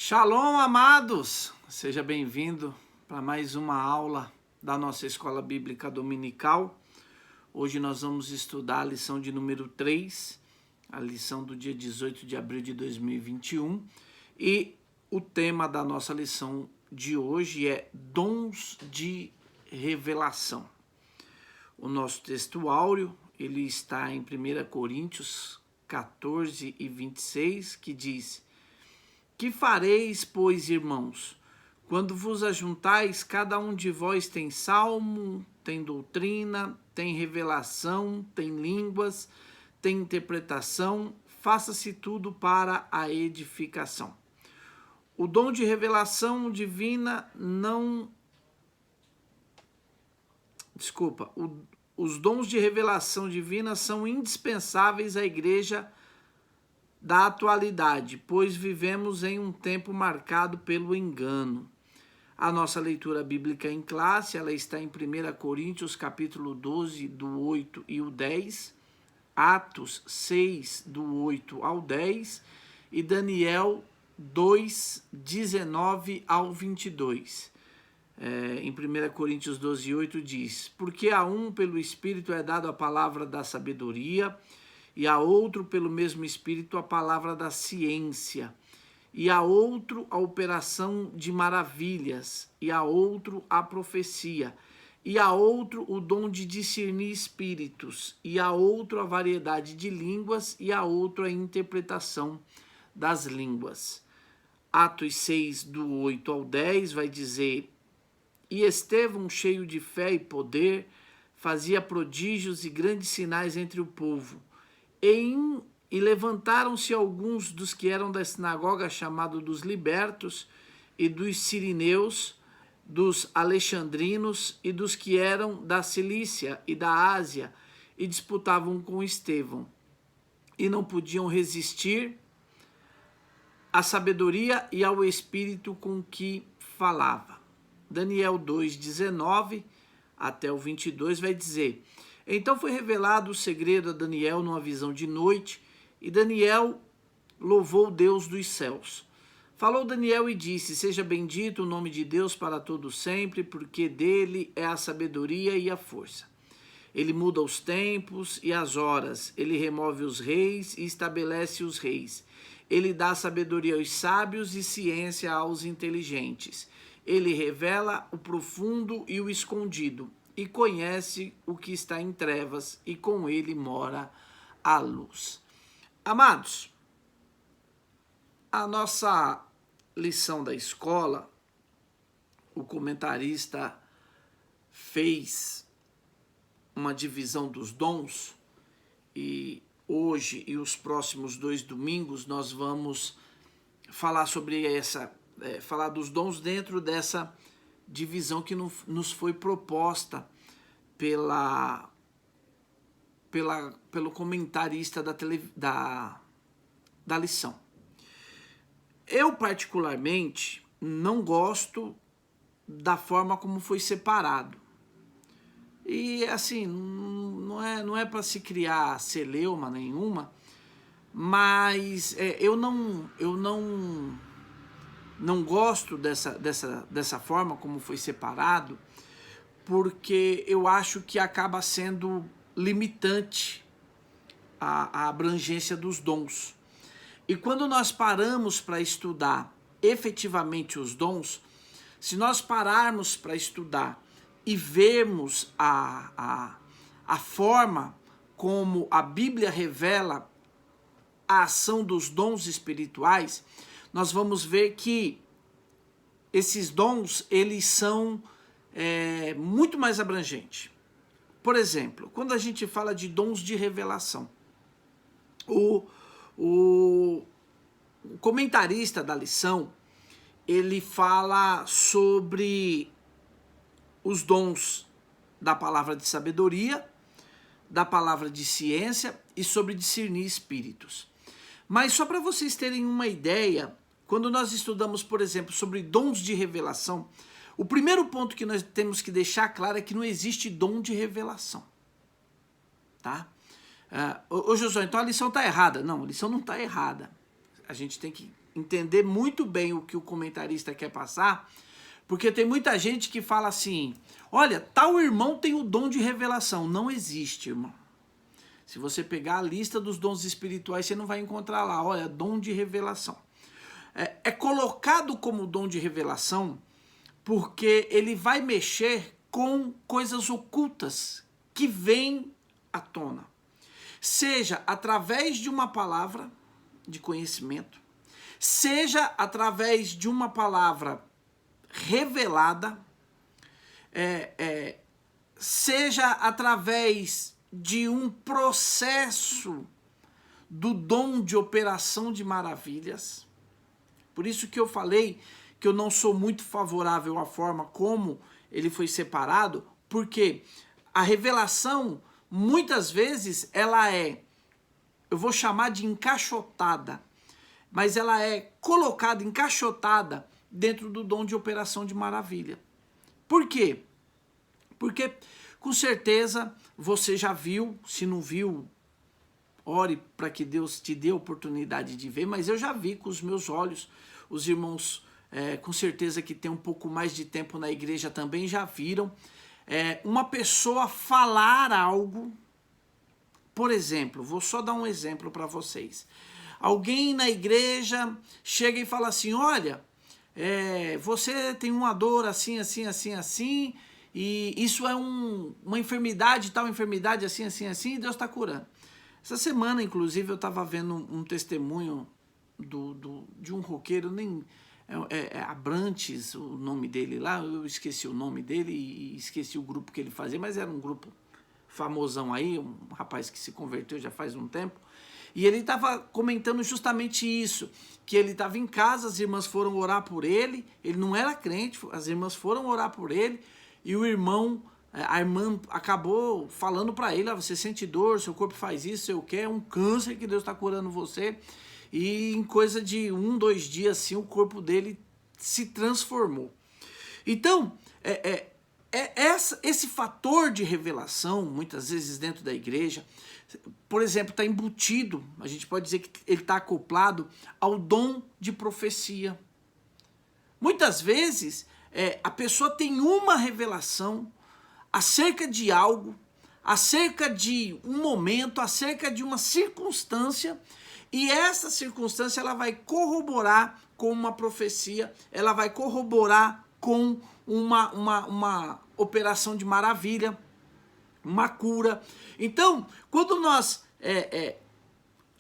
Shalom, amados! Seja bem-vindo para mais uma aula da nossa Escola Bíblica Dominical. Hoje nós vamos estudar a lição de número 3, a lição do dia 18 de abril de 2021. E o tema da nossa lição de hoje é Dons de Revelação. O nosso texto áureo, ele está em 1 Coríntios 14 e 26, que diz: Que fareis, pois, irmãos, quando vos ajuntais, cada um de vós tem salmo, tem doutrina, tem revelação, tem línguas, tem interpretação, faça-se tudo para a edificação. O dom de revelação divina os dons de revelação divina são indispensáveis à igreja da atualidade, pois vivemos em um tempo marcado pelo engano. A nossa leitura bíblica em classe, ela está em 1 Coríntios capítulo 12, do 8 e o 10, Atos 6, do 8 ao 10 e Daniel 2, 19 ao 22. Em 1 Coríntios 12, 8 diz: Porque a um pelo Espírito é dado a palavra da sabedoria, e a outro pelo mesmo Espírito a palavra da ciência, e a outro a operação de maravilhas, e a outro a profecia, e a outro o dom de discernir espíritos, e a outro a variedade de línguas, e a outro a interpretação das línguas. Atos 6, do 8 ao 10, vai dizer: E Estevão, cheio de fé e poder, fazia prodígios e grandes sinais entre o povo. E levantaram-se alguns dos que eram da sinagoga, chamado dos libertos, e dos sirineus, dos alexandrinos, e dos que eram da Cilícia e da Ásia, e disputavam com Estevão. E não podiam resistir à sabedoria e ao espírito com que falava. Daniel 2, 19 até o 22 vai dizer: Então foi revelado o segredo a Daniel numa visão de noite, e Daniel louvou Deus dos céus. Falou Daniel e disse: Seja bendito o nome de Deus para todo sempre, porque dele é a sabedoria e a força. Ele muda os tempos e as horas, ele remove os reis e estabelece os reis. Ele dá sabedoria aos sábios e ciência aos inteligentes. Ele revela o profundo e o escondido, e conhece o que está em trevas, e com ele mora a luz. Amados, a nossa lição da escola, o comentarista fez uma divisão dos dons, e hoje e os próximos 2 domingos nós vamos falar sobre falar dos dons dentro dessa divisão que nos foi proposta pelo comentarista da lição. Eu, particularmente, não gosto da forma como foi separado. E, assim, não é para se criar celeuma nenhuma, mas eu não gosto dessa forma como foi separado, porque eu acho que acaba sendo limitante a abrangência dos dons. E quando nós paramos para estudar efetivamente os dons, se nós pararmos para estudar e vermos a forma como a Bíblia revela a ação dos dons espirituais, nós vamos ver que esses dons, eles são muito mais abrangentes. Por exemplo, quando a gente fala de dons de revelação, o comentarista da lição, ele fala sobre os dons da palavra de sabedoria, da palavra de ciência e sobre discernir espíritos. Mas só para vocês terem uma ideia, quando nós estudamos, por exemplo, sobre dons de revelação, o primeiro ponto que nós temos que deixar claro é que não existe dom de revelação. Tá? Ô Josué, então a lição está errada. Não, a lição não está errada. A gente tem que entender muito bem o que o comentarista quer passar, porque tem muita gente que fala assim, olha, tal irmão tem o dom de revelação. Não existe, irmão. Se você pegar a lista dos dons espirituais, você não vai encontrar lá, olha, dom de revelação. É colocado como dom de revelação porque ele vai mexer com coisas ocultas que vêm à tona. Seja através de uma palavra de conhecimento, seja através de uma palavra revelada, seja através de um processo do dom de operação de maravilhas. Por isso que eu falei que eu não sou muito favorável à forma como ele foi separado, porque a revelação, muitas vezes, ela eu vou chamar de encaixotada, mas ela é colocada, encaixotada, dentro do dom de operação de maravilha. Por quê? Porque, com certeza, você já viu, se não viu, ore para que Deus te dê a oportunidade de ver, mas eu já vi com os meus olhos, os irmãos, com certeza que tem um pouco mais de tempo na igreja também já viram, uma pessoa falar algo, por exemplo, vou só dar um exemplo para vocês. Alguém na igreja chega e fala assim, olha, você tem uma dor assim, assim, assim, assim, e isso é uma enfermidade, tal enfermidade, assim, assim, assim, e Deus está curando. Essa semana, inclusive, eu estava vendo um testemunho de um roqueiro, nem Abrantes, o nome dele lá, eu esqueci o nome dele e esqueci o grupo que ele fazia, mas era um grupo famosão aí, um rapaz que se converteu já faz um tempo, e ele estava comentando justamente isso, que ele estava em casa, as irmãs foram orar por ele, ele não era crente, as irmãs foram orar por ele, e o irmão, a irmã acabou falando para ele, você sente dor, seu corpo faz isso, eu quero, é um câncer que Deus está curando você, e em coisa de 1, 2 dias assim, o corpo dele se transformou. Então, esse fator de revelação, muitas vezes dentro da igreja, por exemplo, está embutido, a gente pode dizer que ele está acoplado ao dom de profecia. Muitas vezes, a pessoa tem uma revelação acerca de algo, acerca de um momento, acerca de uma circunstância, e essa circunstância ela vai corroborar com uma profecia, ela vai corroborar com uma operação de maravilha, uma cura. Então, quando nós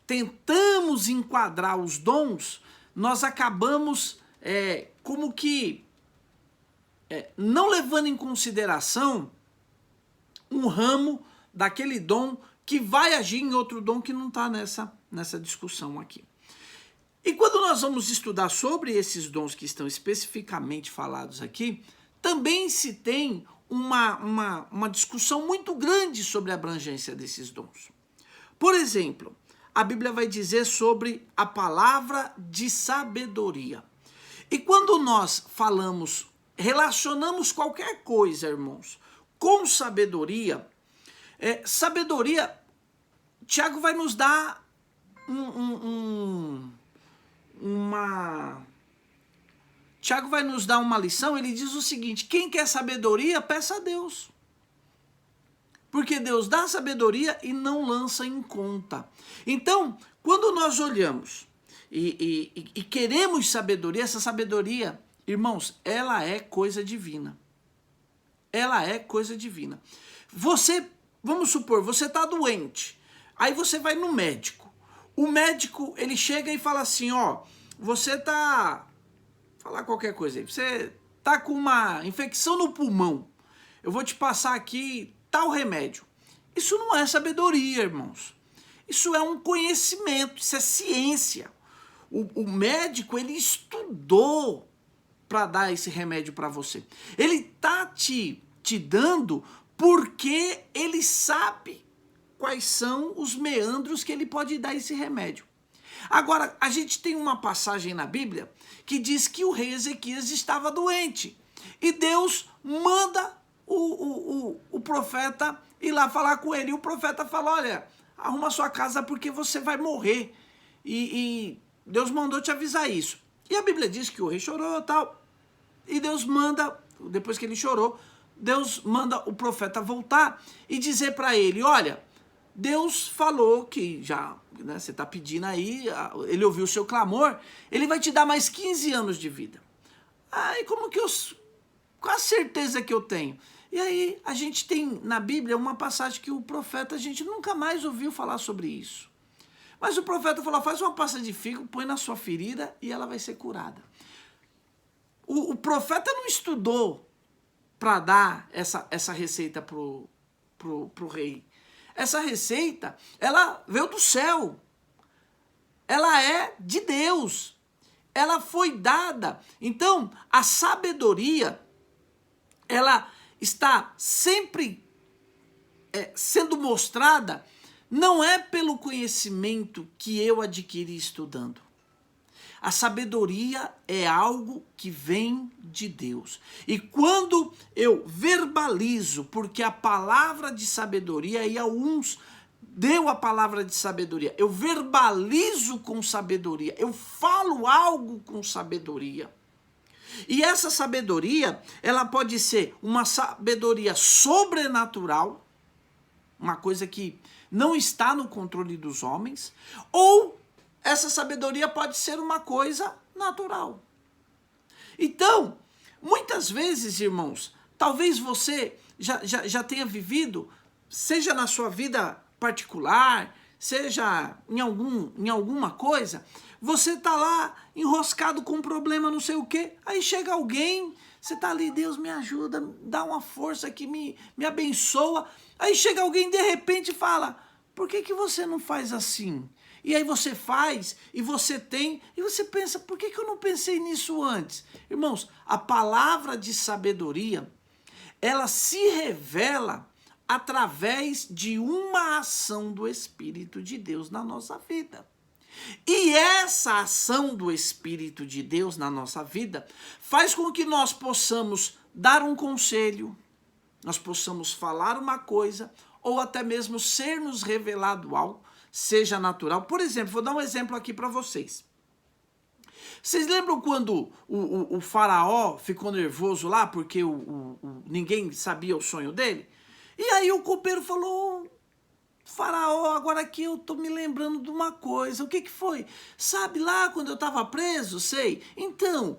tentamos enquadrar os dons, nós acabamos como que não levando em consideração um ramo daquele dom que vai agir em outro dom que não está nessa discussão aqui. E quando nós vamos estudar sobre esses dons que estão especificamente falados aqui, também se tem uma discussão muito grande sobre a abrangência desses dons. Por exemplo, a Bíblia vai dizer sobre a palavra de sabedoria. E quando nós relacionamos qualquer coisa, irmãos, com sabedoria, Tiago vai nos dar Tiago vai nos dar uma lição, ele diz o seguinte, quem quer sabedoria, peça a Deus. Porque Deus dá sabedoria e não lança em conta. Então, quando nós olhamos e queremos sabedoria, essa sabedoria, irmãos, ela é coisa divina. Ela é coisa divina. Vamos supor, você está doente, aí você vai no médico. O médico, ele chega e fala assim, você está, falar qualquer coisa aí, você está com uma infecção no pulmão, eu vou te passar aqui tal remédio. Isso não é sabedoria, irmãos. Isso é um conhecimento, isso é ciência. O médico, ele estudou para dar esse remédio para você. Ele está te dando porque ele sabe quais são os meandros que ele pode dar esse remédio. Agora, a gente tem uma passagem na Bíblia que diz que o rei Ezequias estava doente. E Deus manda o profeta ir lá falar com ele. E o profeta fala, olha, arruma sua casa porque você vai morrer. E Deus mandou te avisar isso. E a Bíblia diz que o rei chorou e tal, e Deus manda, depois que ele chorou, Deus manda o profeta voltar e dizer para ele, olha, Deus falou que já, né, você está pedindo aí, ele ouviu o seu clamor, ele vai te dar mais 15 anos de vida. Aí como que qual a certeza que eu tenho? E aí a gente tem na Bíblia uma passagem que o profeta, a gente nunca mais ouviu falar sobre isso. Mas o profeta falou, faz uma pasta de figo, põe na sua ferida e ela vai ser curada. O profeta não estudou para dar essa receita pro rei. Essa receita, ela veio do céu. Ela é de Deus. Ela foi dada. Então, a sabedoria, ela está sempre sendo mostrada, não é pelo conhecimento que eu adquiri estudando. A sabedoria é algo que vem de Deus. E quando eu verbalizo, porque a palavra de sabedoria, e alguns deu a palavra de sabedoria, eu verbalizo com sabedoria, eu falo algo com sabedoria. E essa sabedoria, ela pode ser uma sabedoria sobrenatural, uma coisa que não está no controle dos homens, ou essa sabedoria pode ser uma coisa natural. Então, muitas vezes, irmãos, talvez você já tenha vivido, seja na sua vida particular, seja em alguma coisa, você está lá enroscado com um problema, não sei o quê, aí chega alguém, você está ali, Deus me ajuda, dá uma força que me abençoa, aí chega alguém de repente e fala, por que você não faz assim? E aí você faz, e você tem, e você pensa, por que eu não pensei nisso antes? Irmãos, a palavra de sabedoria, ela se revela através de uma ação do Espírito de Deus na nossa vida. E essa ação do Espírito de Deus na nossa vida faz com que nós possamos dar um conselho, nós possamos falar uma coisa, ou até mesmo ser nos revelado algo, seja natural. Por exemplo, vou dar um exemplo aqui para vocês. Vocês lembram quando o faraó ficou nervoso lá, porque ninguém sabia o sonho dele? E aí o copeiro falou, faraó, agora aqui eu tô me lembrando de uma coisa. O que foi? Sabe lá quando eu estava preso, sei? Então,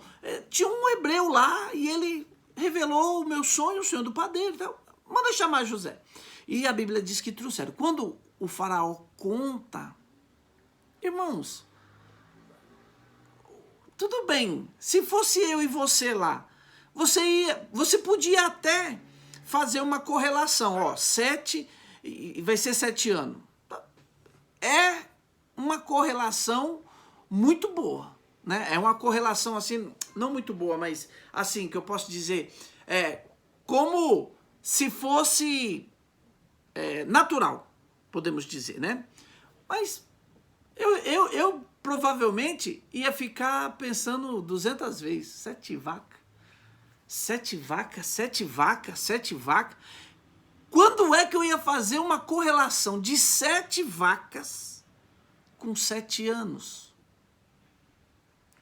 tinha um hebreu lá e ele revelou o meu sonho, o sonho do padeiro. Então, manda chamar José. E a Bíblia diz que trouxeram. Quando o faraó conta, irmãos, tudo bem, se fosse eu e você lá, você podia até fazer uma correlação, ó, 7, vai ser 7 anos. É uma correlação muito boa, né? É uma correlação assim, não muito boa, mas assim, que eu posso dizer, como se fosse natural, podemos dizer, né? Mas eu provavelmente ia ficar pensando 200 vezes, 7 vacas. 7 vacas, 7 vacas, 7 vacas. Quando é que eu ia fazer uma correlação de 7 vacas com 7 anos?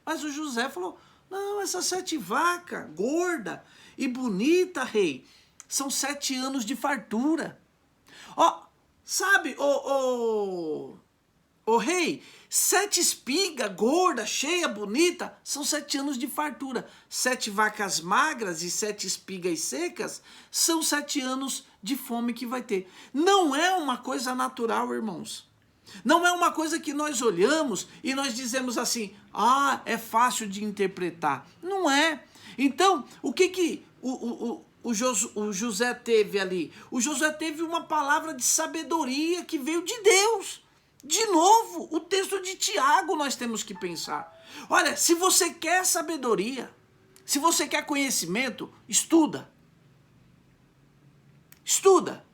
Mas o José falou, não, essas 7 vacas, gorda e bonita, rei, são 7 anos de fartura. Ó, sabe, ô rei, 7 espigas, gorda, cheia, bonita, são 7 anos de fartura. 7 vacas magras e 7 espigas secas são 7 anos de fome que vai ter. Não é uma coisa natural, irmãos. Não é uma coisa que nós olhamos e nós dizemos assim, é fácil de interpretar. Não é. Então, o que o José teve ali? O José teve uma palavra de sabedoria que veio de Deus. De novo, o texto de Tiago nós temos que pensar. Olha, se você quer sabedoria, se você quer conhecimento, estuda. Estuda.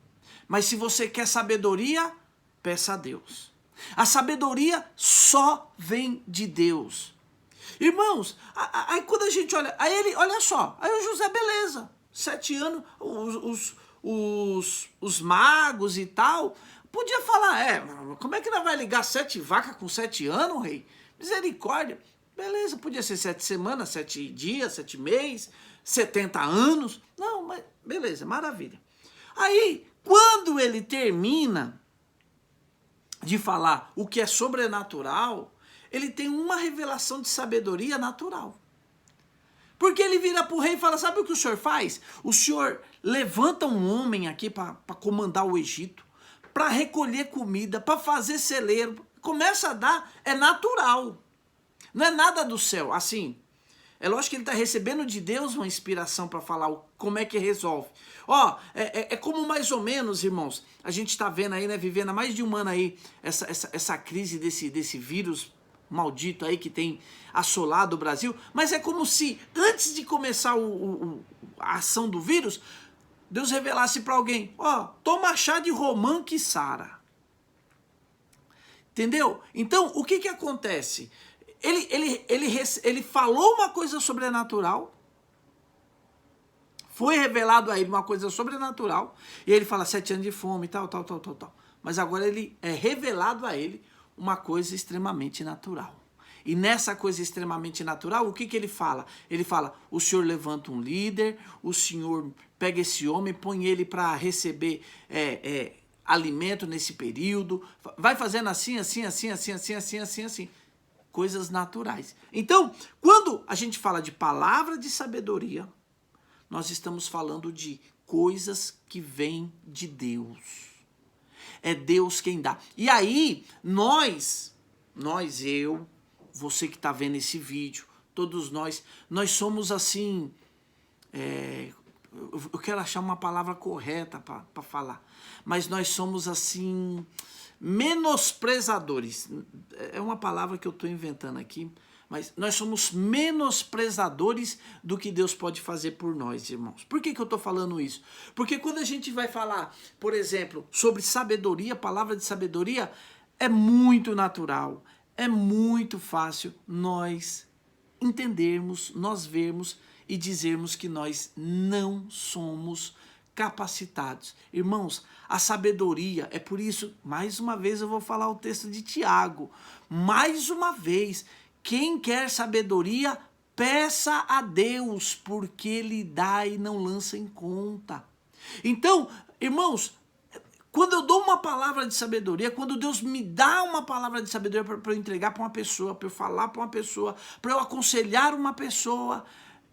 Mas se você quer sabedoria, peça a Deus. A sabedoria só vem de Deus. Irmãos, aí quando a gente olha, aí ele, olha só, aí o José, beleza, 7 anos, os magos e tal, podia falar, como é que nós vai ligar 7 vacas com 7 anos, rei? Misericórdia. Beleza, podia ser 7 semanas, 7 dias, 7 meses, 70 anos. Não, mas beleza, maravilha. Aí, quando ele termina de falar o que é sobrenatural, ele tem uma revelação de sabedoria natural. Porque ele vira para o rei e fala, sabe o que o senhor faz? O senhor levanta um homem aqui para comandar o Egito, para recolher comida, para fazer celeiro. Começa a dar, é natural. Não é nada do céu. Assim, é lógico que ele está recebendo de Deus uma inspiração para falar como é que resolve. Ó, é como mais ou menos, irmãos, a gente está vendo aí, né, vivendo há mais de um ano aí, essa crise desse vírus maldito aí que tem assolado o Brasil, mas é como se antes de começar a ação do vírus, Deus revelasse para alguém, ó, toma chá de romã que sara. Entendeu? Então, o que acontece? Ele falou uma coisa sobrenatural, foi revelado a ele uma coisa sobrenatural, e ele fala 7 anos de fome e tal. Mas agora é revelado a ele uma coisa extremamente natural. E nessa coisa extremamente natural, o que ele fala? Ele fala, o senhor levanta um líder, o senhor pega esse homem, põe ele para receber alimento nesse período, vai fazendo assim. Coisas naturais. Então, quando a gente fala de palavra de sabedoria, nós estamos falando de coisas que vêm de Deus. É Deus quem dá. E aí, eu, você que está vendo esse vídeo, todos nós somos assim, eu quero achar uma palavra correta para falar, mas nós somos assim, menosprezadores. É uma palavra que eu estou inventando aqui, mas nós somos menosprezadores do que Deus pode fazer por nós, irmãos. Por que eu estou falando isso? Porque quando a gente vai falar, por exemplo, sobre sabedoria, palavra de sabedoria, é muito natural, é muito fácil nós entendermos, nós vermos e dizermos que nós não somos capacitados. Irmãos, a sabedoria, é por isso, mais uma vez eu vou falar o texto de Tiago, mais uma vez, quem quer sabedoria, peça a Deus, porque Ele dá e não lança em conta. Então, irmãos, quando eu dou uma palavra de sabedoria, quando Deus me dá uma palavra de sabedoria para eu entregar para uma pessoa, para eu falar para uma pessoa, para eu aconselhar uma pessoa,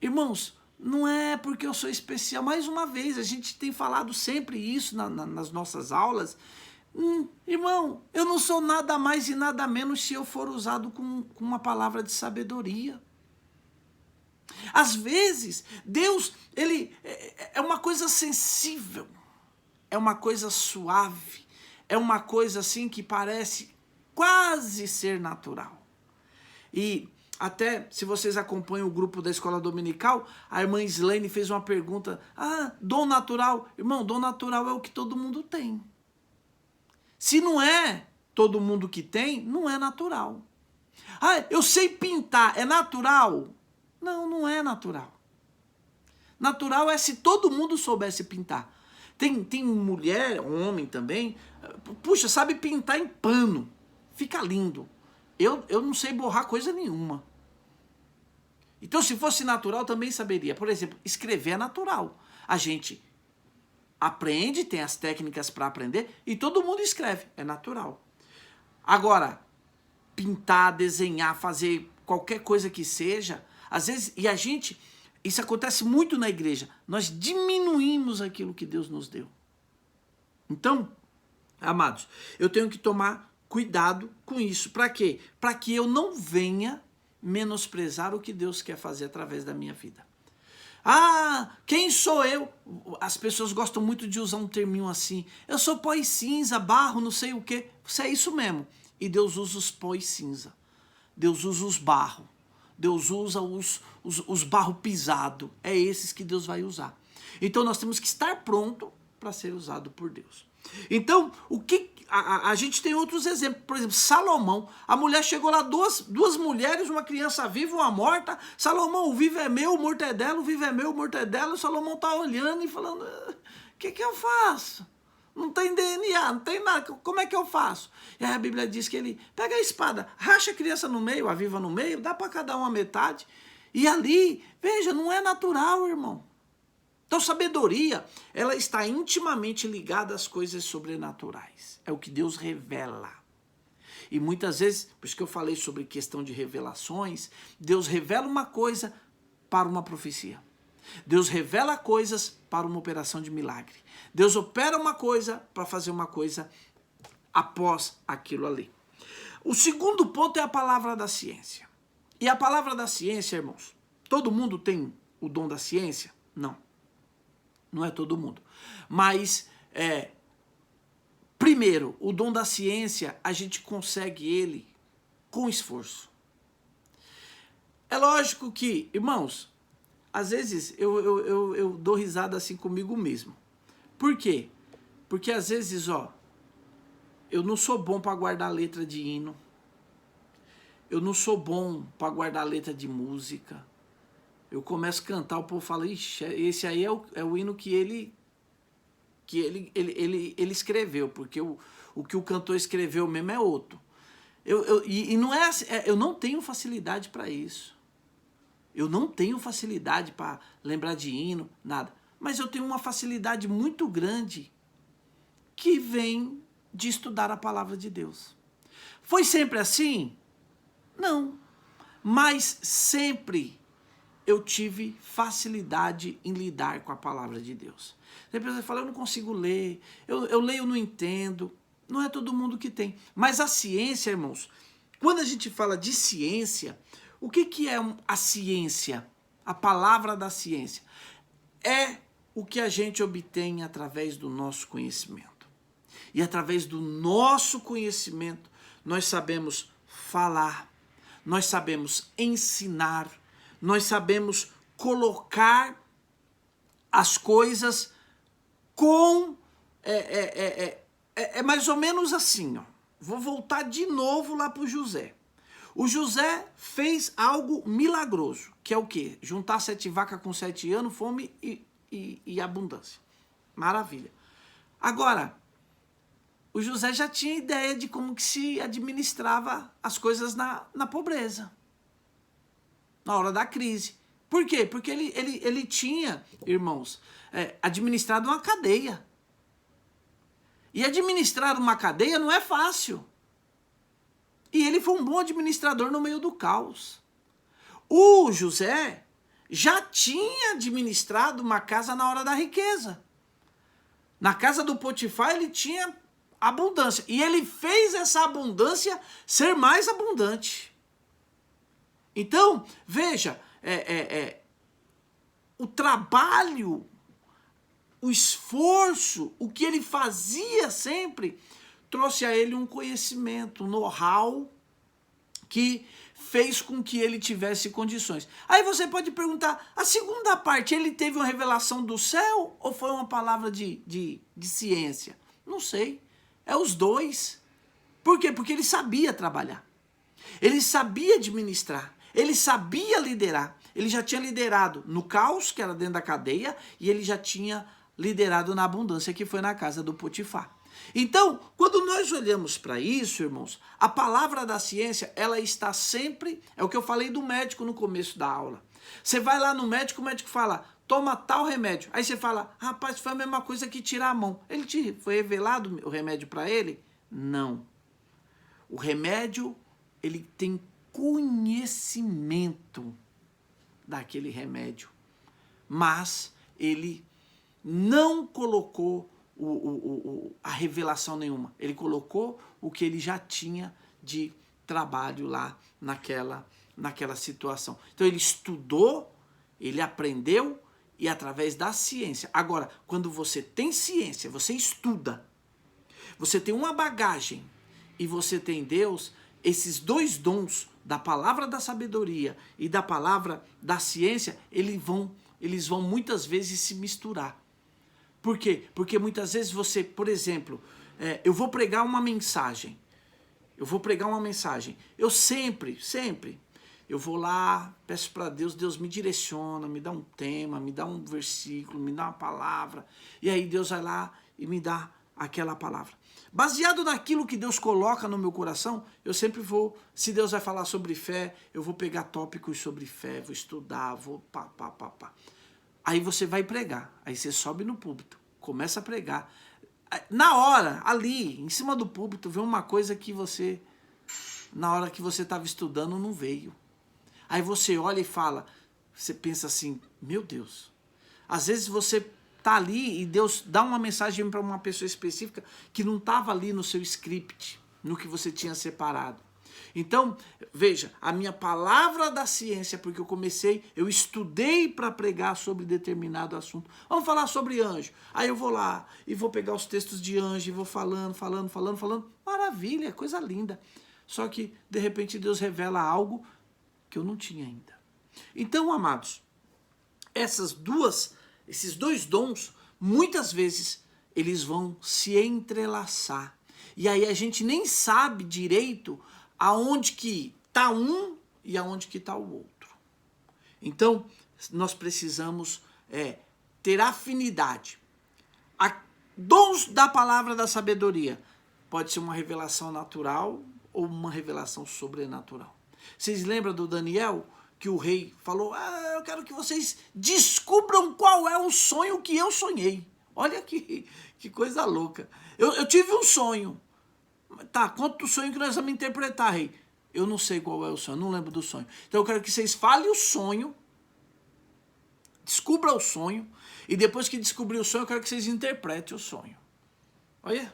irmãos, não é porque eu sou especial. Mais uma vez, a gente tem falado sempre isso nas nossas aulas. Irmão, eu não sou nada mais e nada menos se eu for usado com uma palavra de sabedoria. Às vezes, Deus, ele é uma coisa sensível, é uma coisa suave, é uma coisa assim que parece quase ser natural. E até, se vocês acompanham o grupo da Escola Dominical, a irmã Islane fez uma pergunta, dom natural. Irmão, dom natural é o que todo mundo tem. Se não é todo mundo que tem, não é natural. Eu sei pintar, é natural? Não, não é natural. Natural é se todo mundo soubesse pintar. Tem mulher, homem também, puxa, sabe pintar em pano, fica lindo. Eu não sei borrar coisa nenhuma. Então, se fosse natural, também saberia. Por exemplo, escrever é natural. A gente aprende, tem as técnicas para aprender, e todo mundo escreve, é natural. Agora, pintar, desenhar, fazer qualquer coisa que seja, às vezes, isso acontece muito na igreja, nós diminuímos aquilo que Deus nos deu. Então, amados, eu tenho que tomar cuidado com isso. Para quê? Para que eu não venha menosprezar o que Deus quer fazer através da minha vida. Quem sou eu? As pessoas gostam muito de usar um terminho assim. Eu sou pó e cinza, barro, não sei o quê. Você é isso mesmo. E Deus usa os pó e cinza. Deus usa os barros. Deus usa os barro pisado. É esses que Deus vai usar. Então nós temos que estar pronto para ser usado por Deus. Então, a gente tem outros exemplos. Por exemplo, Salomão. A mulher chegou lá, duas mulheres, uma criança viva, uma morta. Salomão, o vivo é meu, o morto é dela, o vivo é meu, o morto é dela. O Salomão está olhando e falando, o que eu faço? Não tem DNA, não tem nada. Como é que eu faço? E aí a Bíblia diz que ele pega a espada, racha a criança no meio, aviva no meio, dá para cada um a metade. E ali, veja, não é natural, irmão. Então, sabedoria, ela está intimamente ligada às coisas sobrenaturais. É o que Deus revela. E muitas vezes, por isso que eu falei sobre questão de revelações, Deus revela uma coisa para uma profecia. Deus revela coisas para uma operação de milagre. Deus opera uma coisa para fazer uma coisa após aquilo ali. O segundo ponto é a palavra da ciência. E a palavra da ciência, irmãos, todo mundo tem o dom da ciência? Não. Não é todo mundo. Mas, primeiro, o dom da ciência, a gente consegue ele com esforço. É lógico que, irmãos, às vezes eu dou risada assim comigo mesmo. Por quê? Porque às vezes, eu não sou bom para guardar letra de hino. Eu não sou bom para guardar letra de música. Eu começo a cantar, o povo fala, ixi, esse aí é o hino que ele escreveu, porque o que o cantor escreveu mesmo é outro. E não é assim, eu não tenho facilidade para isso. Eu não tenho facilidade para lembrar de hino, nada. Mas eu tenho uma facilidade muito grande que vem de estudar a palavra de Deus. Foi sempre assim? Não. Mas sempre eu tive facilidade em lidar com a palavra de Deus. Sempre você fala, eu não consigo ler, eu leio e não entendo. Não é todo mundo que tem. Mas a ciência, irmãos, quando a gente fala de ciência, o que é a ciência? A palavra da ciência. É o que a gente obtém através do nosso conhecimento. E através do nosso conhecimento, nós sabemos falar, nós sabemos ensinar, nós sabemos colocar as coisas com... É mais ou menos assim, ó. Vou voltar de novo lá para o José. O José fez algo milagroso, que é o quê? Juntar 7 vacas com 7 anos, fome e abundância. Maravilha. Agora, o José já tinha ideia de como que se administrava as coisas na pobreza, na hora da crise. Por quê? Porque ele tinha, irmãos, administrado uma cadeia. E administrar uma cadeia não é fácil. E ele foi um bom administrador no meio do caos. O José já tinha administrado uma casa na hora da riqueza. Na casa do Potifar ele tinha abundância. E ele fez essa abundância ser mais abundante. Então, veja, o trabalho, o esforço, o que ele fazia sempre, trouxe a ele um conhecimento, um know-how que fez com que ele tivesse condições. Aí você pode perguntar, a segunda parte, ele teve uma revelação do céu ou foi uma palavra de ciência? Não sei, é os dois. Por quê? Porque ele sabia trabalhar, ele sabia administrar, ele sabia liderar. Ele já tinha liderado no caos, que era dentro da cadeia, e ele já tinha liderado na abundância, que foi na casa do Potifar. Então, quando nós olhamos para isso, irmãos, a palavra da ciência, ela está sempre, é o que eu falei do médico no começo da aula. Você vai lá no médico, o médico fala, toma tal remédio. Aí você fala, rapaz, foi a mesma coisa que tirar a mão. Foi revelado o remédio para ele? Não. O remédio, ele tem conhecimento daquele remédio, mas ele não colocou a revelação nenhuma. Ele colocou o que ele já tinha de trabalho lá naquela situação. Então ele estudou, ele aprendeu e através da ciência. Agora, quando você tem ciência, você estuda, você tem uma bagagem e você tem Deus, esses dois dons da palavra da sabedoria e da palavra da ciência, eles vão muitas vezes se misturar. Por quê? Porque muitas vezes você, por exemplo, eu vou pregar uma mensagem. Eu sempre, eu vou lá, peço para Deus, Deus me direciona, me dá um tema, me dá um versículo, me dá uma palavra. E aí Deus vai lá e me dá aquela palavra. Baseado naquilo que Deus coloca no meu coração, eu sempre vou, se Deus vai falar sobre fé, eu vou pegar tópicos sobre fé, vou estudar, vou pá. Aí você vai pregar, aí você sobe no púlpito, começa a pregar. Na hora, ali, em cima do púlpito, vem uma coisa que você, na hora que você estava estudando, não veio. Aí você olha e fala, você pensa assim, meu Deus. Às vezes você tá ali e Deus dá uma mensagem para uma pessoa específica que não estava ali no seu script, no que você tinha separado. Então, veja, a minha palavra da ciência, porque eu estudei para pregar sobre determinado assunto. Vamos falar sobre anjo. Aí eu vou lá e vou pegar os textos de anjo e vou falando. Maravilha, coisa linda. Só que, de repente, Deus revela algo que eu não tinha ainda. Então, amados, esses dois dons, muitas vezes, eles vão se entrelaçar. E aí a gente nem sabe direito aonde que está um e aonde que está o outro. Então, nós precisamos ter afinidade. Dons da palavra da sabedoria pode ser uma revelação natural ou uma revelação sobrenatural. Vocês lembram do Daniel? Que o rei falou, eu quero que vocês descubram qual é o sonho que eu sonhei. Olha que coisa louca. Eu tive um sonho. Tá, conta o sonho que nós vamos interpretar, rei. Eu não sei qual é o sonho, não lembro do sonho. Então eu quero que vocês falem o sonho, descubra o sonho, e depois que descobrir o sonho, eu quero que vocês interpretem o sonho. Olha.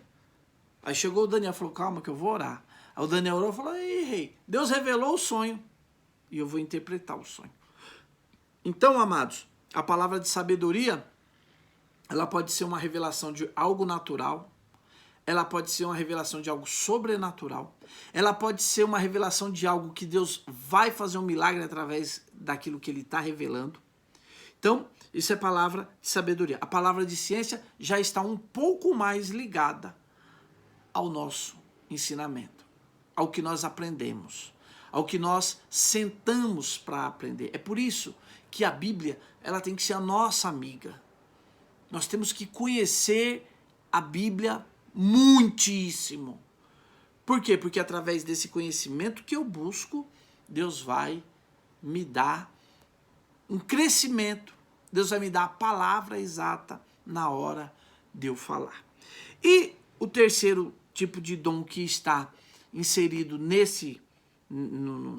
Aí chegou o Daniel e falou, calma que eu vou orar. Aí o Daniel orou e falou, ei, rei, Deus revelou o sonho. E eu vou interpretar o sonho. Então, amados, a palavra de sabedoria, ela pode ser uma revelação de algo natural, ela pode ser uma revelação de algo sobrenatural, ela pode ser uma revelação de algo que Deus vai fazer um milagre através daquilo que Ele está revelando. Então, isso é palavra de sabedoria. A palavra de ciência já está um pouco mais ligada ao nosso ensinamento, ao que nós aprendemos, ao que nós sentamos para aprender. É por isso que a Bíblia, ela tem que ser a nossa amiga. Nós temos que conhecer a Bíblia muitíssimo. Por quê? Porque através desse conhecimento que eu busco, Deus vai me dar um crescimento. Deus vai me dar a palavra exata na hora de eu falar. E o terceiro tipo de dom que está inserido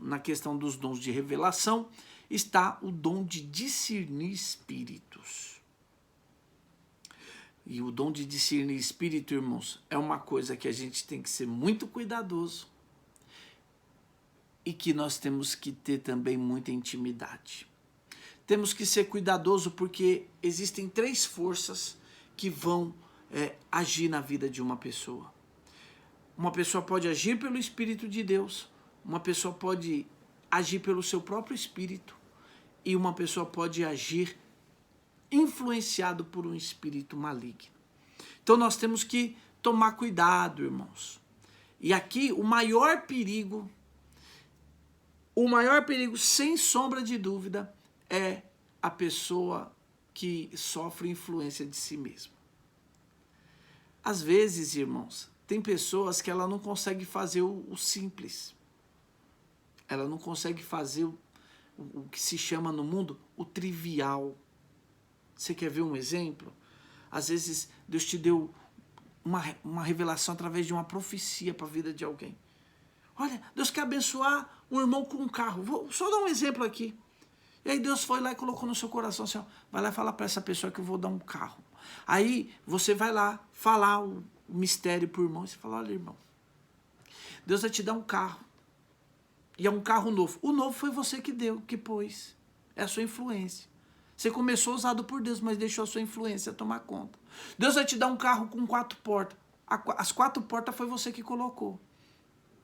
na questão dos dons de revelação, está o dom de discernir espíritos. E o dom de discernir espírito, irmãos, é uma coisa que a gente tem que ser muito cuidadoso e que nós temos que ter também muita intimidade. Temos que ser cuidadoso porque existem 3 forças que vão agir na vida de uma pessoa. Uma pessoa pode agir pelo Espírito de Deus, uma pessoa pode agir pelo seu próprio espírito e uma pessoa pode agir influenciado por um espírito maligno. Então nós temos que tomar cuidado, irmãos. E aqui o maior perigo, sem sombra de dúvida, é a pessoa que sofre influência de si mesma. Às vezes, irmãos, tem pessoas que ela não consegue fazer o simples. Ela não consegue fazer o que se chama no mundo o trivial. Você quer ver um exemplo? Às vezes Deus te deu uma revelação através de uma profecia para a vida de alguém. Olha, Deus quer abençoar um irmão com um carro. Vou só dar um exemplo aqui. E aí Deus foi lá e colocou no seu coração assim, ó, vai lá e fala para essa pessoa que eu vou dar um carro. Aí você vai lá falar o mistério para o irmão e você fala, olha, irmão, Deus vai te dar um carro. E é um carro novo. O novo foi você que deu, que pôs. É a sua influência. Você começou usado por Deus, mas deixou a sua influência tomar conta. Deus vai te dar um carro com 4 portas. As 4 portas foi você que colocou.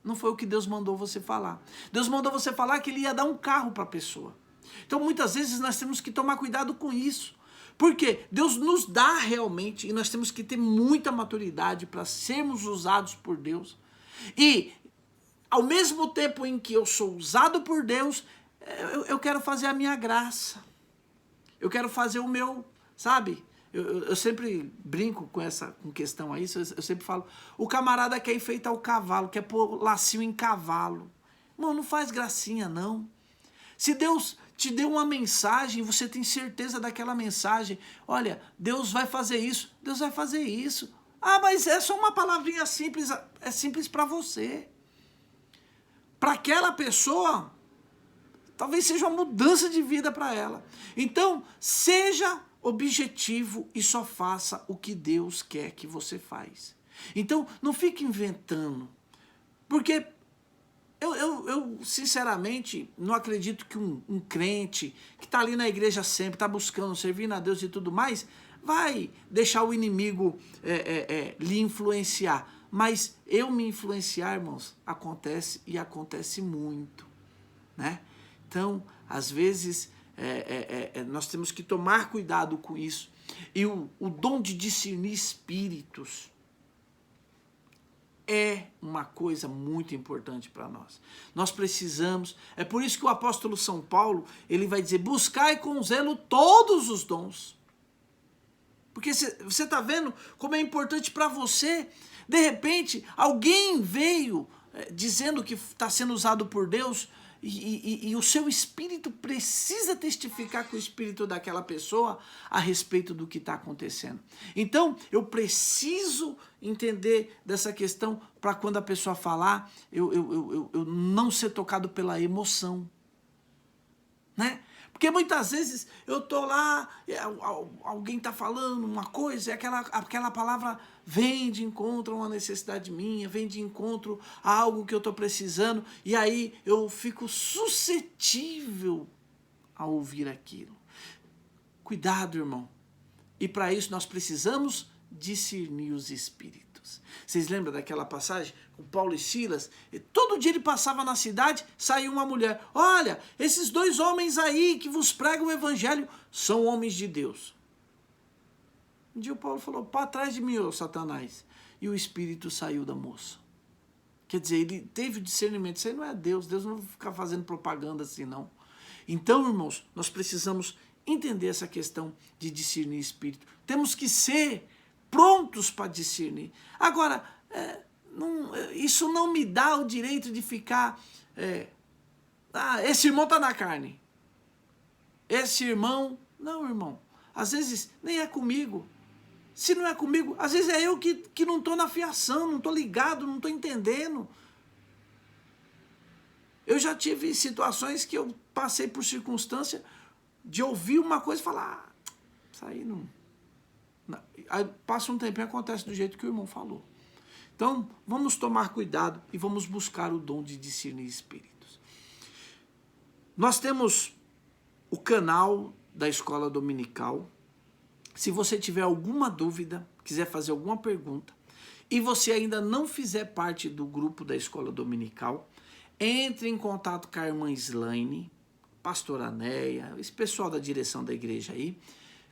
Não foi o que Deus mandou você falar. Deus mandou você falar que Ele ia dar um carro para a pessoa. Então, muitas vezes, nós temos que tomar cuidado com isso. Porque Deus nos dá realmente, e nós temos que ter muita maturidade para sermos usados por Deus. E, ao mesmo tempo em que eu sou usado por Deus, eu quero fazer a minha graça. Eu quero fazer o meu, sabe? Eu sempre brinco com questão a isso, eu sempre falo, o camarada quer enfeitar o cavalo, quer pôr lacinho em cavalo. Irmão, não faz gracinha, não. Se Deus te deu uma mensagem, você tem certeza daquela mensagem, olha, Deus vai fazer isso, Deus vai fazer isso. Ah, mas é só uma palavrinha simples, é simples para você. Para aquela pessoa, talvez seja uma mudança de vida para ela. Então, seja objetivo e só faça o que Deus quer que você faz. Então, não fique inventando, porque eu sinceramente não acredito que um crente que está ali na igreja sempre, está buscando, servindo a Deus e tudo mais, vai deixar o inimigo lhe influenciar. Mas eu me influenciar, irmãos, acontece e acontece muito, né? Então, às vezes, nós temos que tomar cuidado com isso. E o dom de discernir espíritos é uma coisa muito importante para nós. Nós precisamos, é por isso que o apóstolo São Paulo, ele vai dizer, buscai com zelo todos os dons. Porque você está vendo como é importante para você. De repente, alguém veio dizendo que está sendo usado por Deus e o seu espírito precisa testificar com o espírito daquela pessoa a respeito do que está acontecendo. Então, eu preciso entender dessa questão para quando a pessoa falar, eu não ser tocado pela emoção, né? Porque muitas vezes eu tô lá, alguém tá falando uma coisa e aquela palavra vem de encontro a uma necessidade minha, vem de encontro a algo que eu tô precisando, e aí eu fico suscetível a ouvir aquilo. Cuidado, irmão. E para isso nós precisamos discernir os espíritos. Vocês lembram daquela passagem? O Paulo e Silas, todo dia ele passava na cidade, saía uma mulher. Olha, esses dois homens aí que vos pregam o evangelho são homens de Deus. Um dia o Paulo falou, para trás de mim, ô Satanás. E o espírito saiu da moça. Quer dizer, ele teve o discernimento. Isso aí não é Deus. Deus não vai ficar fazendo propaganda assim, não. Então, irmãos, nós precisamos entender essa questão de discernir espírito. Temos que ser prontos para discernir. Agora, isso não me dá o direito de ficar... esse irmão está na carne. Esse irmão... Não, irmão. Às vezes nem é comigo. Se não é comigo, às vezes é eu que não estou na fiação, não estou ligado, não estou entendendo. Eu já tive situações que eu passei por circunstância de ouvir uma coisa e falar, isso aí não... Aí passa um tempo e acontece do jeito que o irmão falou. Então, vamos tomar cuidado e vamos buscar o dom de discernir espíritos. Nós temos o canal da Escola Dominical. Se você tiver alguma dúvida, quiser fazer alguma pergunta, e você ainda não fizer parte do grupo da Escola Dominical, entre em contato com a irmã Slaine, pastora Neia, esse pessoal da direção da igreja aí,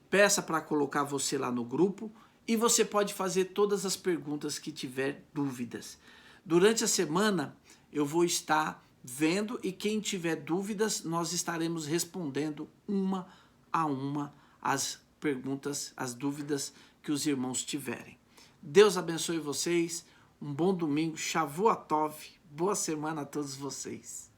peça para colocar você lá no grupo e você pode fazer todas as perguntas que tiver dúvidas. Durante a semana eu vou estar vendo e quem tiver dúvidas nós estaremos respondendo uma a uma as perguntas, as dúvidas que os irmãos tiverem. Deus abençoe vocês, um bom domingo, Shavua Tov, boa semana a todos vocês.